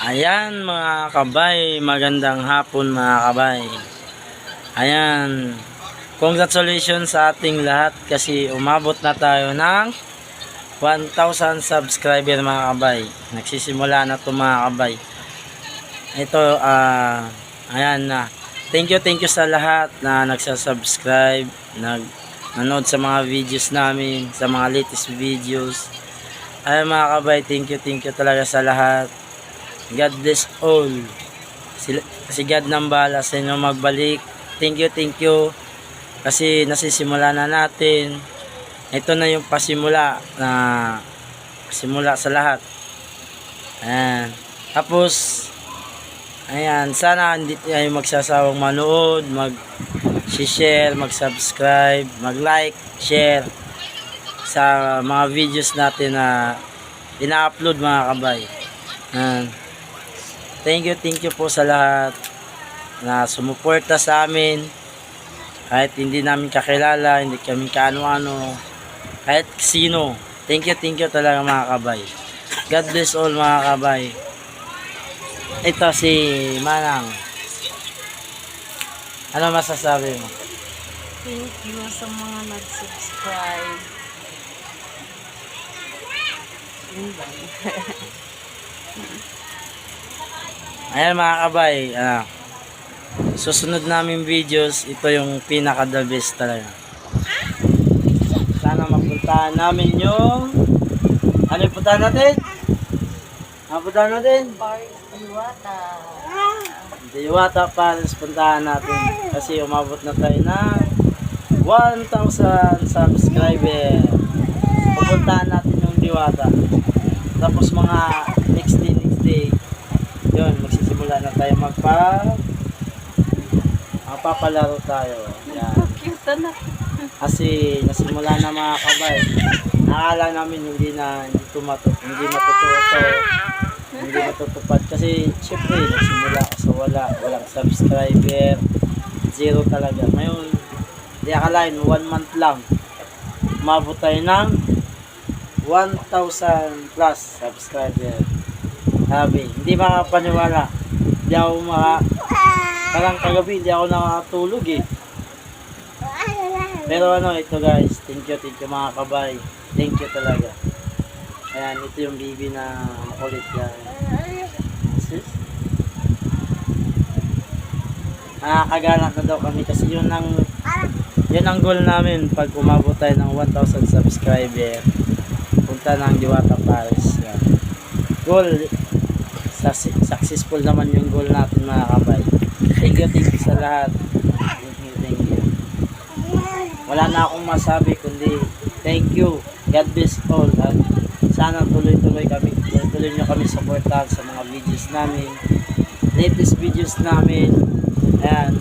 Ayan mga kabay, magandang hapon mga kabay. Ayan, congratulations sa ating lahat kasi umabot na tayo ng 1,000 subscriber mga kabay. Nagsisimula na to mga kabay. Ito, ayan na. Thank you sa lahat na nagsasubscribe, nanood sa mga videos namin, sa mga latest videos. Ayan mga kabay, thank you talaga sa lahat. God bless all. Si God nang bahala sa inyo magbalik. Thank you. Kasi nasisimula na natin. Ito na yung pasimula na simula sa lahat. Ayan. Tapos, ayan, sana hindi tayo magsasawang manood, mag-share, mag-subscribe, mag-like, share sa mga videos natin na ina-upload mga kabay. Ayan. Thank you po sa lahat na sumuporta sa amin. Kahit hindi namin kakilala, hindi kami kaano-ano, kahit sino. Thank you talaga mga kabay. God bless all mga kabay. Ito si Manang. Ano masasabi mo? Thank you sa mga nag-subscribe. Yun ba? Ayan mga kabay, susunod namin videos, ito yung pinaka the best talaga. Sana mapuntahan namin yung ano yung puntahan natin? Mapuntahan natin? Paris Diwata. Diwata Paris puntahan natin kasi umabot na tayo ng 1,000 subscriber. Pupuntahan natin yung Diwata. Tapos mga next day yun, magsisimula na tayo magpapalaro tayo. Yan. Cute na. Kasi nasimula na mga kabay. Nakala namin hindi matutupad kasi syempre nagsimula ka sa walang subscriber, zero talaga. Ngayon, di akalain 1 month lang umabot tayo ng 1,000 plus subscriber. Sabi, hindi makapaniwala. Hindi ako parang kagabi, hindi ako nakatulog eh. Pero ito guys, thank you mga kabay. Thank you talaga. Ayan, ito yung baby na makulit yan. Sis? Nakakagana na daw kami kasi yun ang goal namin pag umabot tayo ng 1,000 subscriber. Punta ng Diwata Paris. Yan. Goal, successful naman yung goal natin mga kabay. Thank you sa lahat. Thank you. Wala na akong masabi kundi thank you. God bless all. At sana tuloy nyo kami supportahan sa mga videos namin, latest videos namin. Ayan,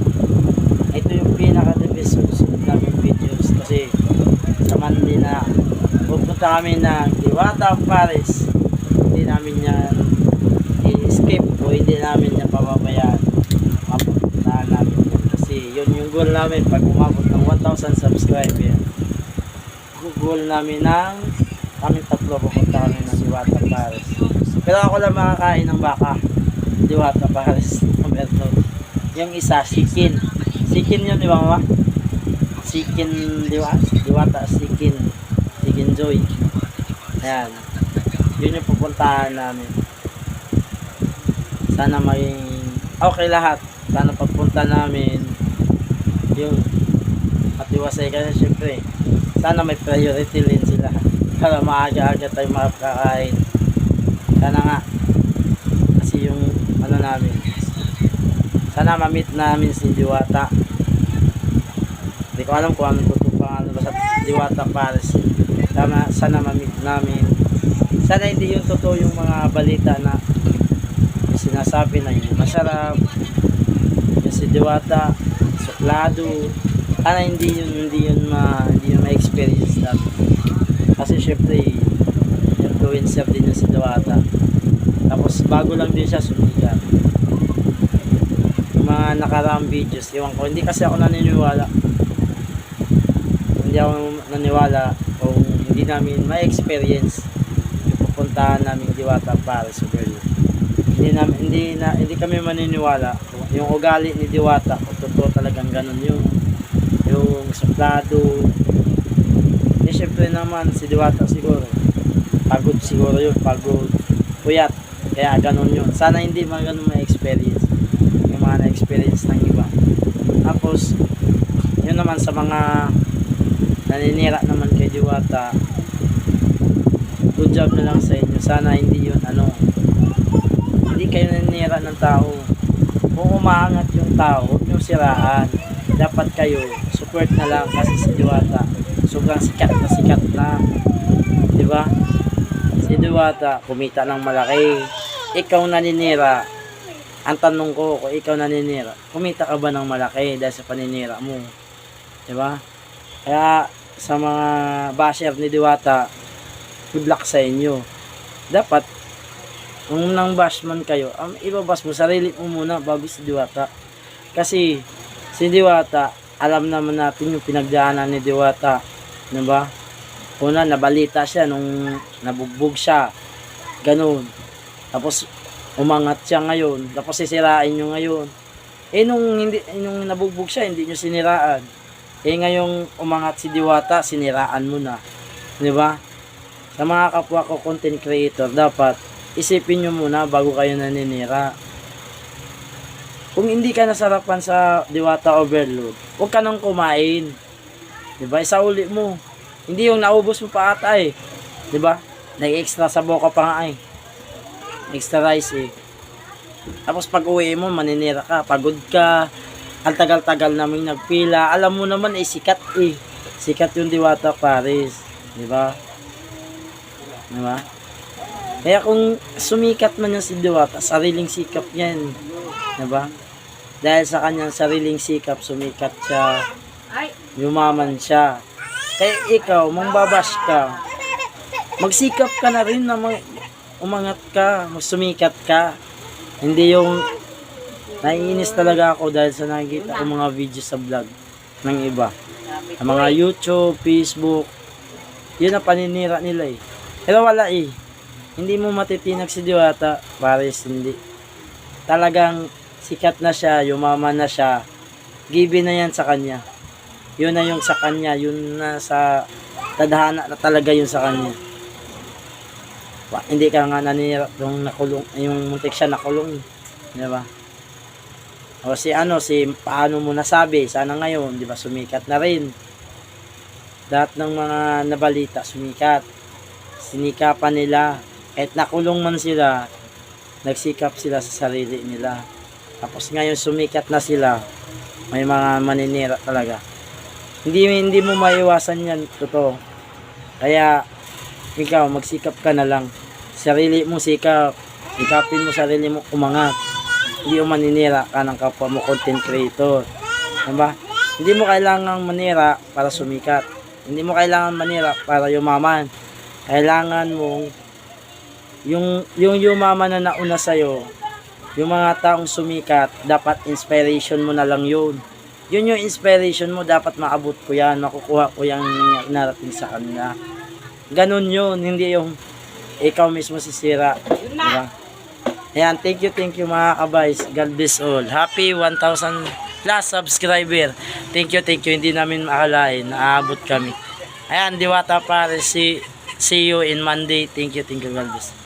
ito yung pinaka the best susunod namin videos kasi sa Monday na pupunta kami ng Diwata Paris. Hindi namin yan i-skip o hindi namin yan pababayaan. Mapupuntahan namin yan kasi yun yung goal namin pag umabot ng 1,000 subscriber. Goal namin ng kami tatlo pupunta kami ng Diwata Paris. Pero ako lang makakain ng baka Diwata Paris. Yung isa Sikin yun, di ba mama? Sikin Diwata Sikin Joy. Ayan, yun yung pupuntahan namin. Sana maging okay lahat. Sana pagpunta namin yung matiwasay kasi syempre sana may priority din sila para maaga-aga tayo makakain. Sana nga kasi yung namin, sana ma-meet namin si Diwata. Hindi ko alam kung anong tutupang ba sa Diwata Paris. Sana ma-meet namin. Sana hindi yung totoo yung mga balita na sinasabi na yung masarap yung si Diwata suklado. Sana hindi yun ma-experience natin kasi syempre influencer din yung si Diwata, tapos bago lang din siya sumikat. Yung mga nakaraang videos, iwan ko, hindi kasi ako naniniwala kung hindi namin ma-experience yung pupuntahan namin Diwata Paris. Hindi kami maniniwala yung ugali ni Diwata kung totoo talagang ganun yung suplado. Syempre naman si Diwata siguro pagod siguro yun, puyat, kaya ganun yun. Sana hindi mga ganun ma-experience yung mga na-experience ng iba. Tapos yun naman sa mga naninira naman kay Diwata, good job na lang sa inyo. Sana hindi yun hindi kayo naninira ng tao. Kung umaangat yung tao, huwag nyo siraan. Dapat kayo support na lang kasi si Diwata sobrang sikat na, di ba? Si Diwata kumita ng malaki, ikaw naninira. Ang tanong ko, kung ikaw naninira, kumita ka ba ng malaki dahil sa paninira mo, di ba? Kaya sa mga basher ni Diwata, good luck sa inyo. Dapat kung nang bash man kayo, ibabash mo sarili mo muna bago si Diwata. Kasi si Diwata, alam naman natin yung pinagdaanan ni Diwata, diba? Una, nabalita siya nung nabugbog siya, ganun. Tapos umangat siya ngayon, tapos sisirain nyo ngayon. Nung nabugbog siya, hindi nyo siniraan. Ngayong umangat si Diwata, siniraan mo na, diba? Sa mga kapwa ko content creator, dapat isipin nyo muna bago kayo naninira. Kung hindi ka nasarapan sa Diwata Overload, huwag ka nang kumain. Diba? Isauli mo. Hindi yung naubos mo pa ata eh. Diba? Nag-extra sa boka pa nga eh. Extra rice eh. Tapos pag uwi mo, maninira ka, pagod ka, ang tagal-tagal namin nagpila. Alam mo naman eh, sikat eh. Sikat yung Diwata Paris. Diba? Diba? Kaya kung sumikat man yan si Diwata, sariling sikap yan. Diba? Dahil sa kanyang sariling sikap, sumikat siya, yumaman siya. Kaya ikaw, mangbabash ka, magsikap ka na rin na umangat ka, sumikat ka. Hindi yung naiinis talaga ako dahil sa nakikita ko mga video sa vlog ng iba. Sa mga YouTube, Facebook, yun ang paninira nila eh. Pero wala eh. Hindi mo matitinag si Diwata, Paris, hindi. Talagang sikat na siya, yumaman na siya. Given na yan sa kanya. Yun na yung sa kanya, yun na sa tadhana na talaga yun sa kanya. Hindi ka nga naninira yung nakulong, yung muntik siya nakulong. Di ba? O si paano mo nasabi, sana ngayon, di ba, sumikat na rin. Lahat ng mga nabalita, sumikat. Sinikapan nila. Kahit nakulong man sila, nagsikap sila sa sarili nila. Tapos ngayon sumikat na sila, may mga maninira talaga. Hindi mo maiwasan yan, totoo. Kaya ikaw, magsikap ka na lang. Sarili mo sikap. Sikapin mo sarili mo umangat. Hindi mo maninira ka ng kapwa mo content creator. Diba? Hindi mo kailangang manira para sumikat. Hindi mo kailangan manira para yumaman. Kailangan mo yung yumaman na nauna sa'yo, yung mga taong sumikat, dapat inspiration mo na lang yun. Yun yung inspiration mo, dapat maabot ko yan, makukuha ko yung narating sa kanila. Ganun yun, hindi yung ikaw mismo sisira. Diba? Ayan, thank you mga kabays. God bless all. Happy 1,000 plus subscriber. Thank you, hindi namin maakalain, naaabot kami. Ayan, Diwata Paris, see you in Monday. Thank you, God bless.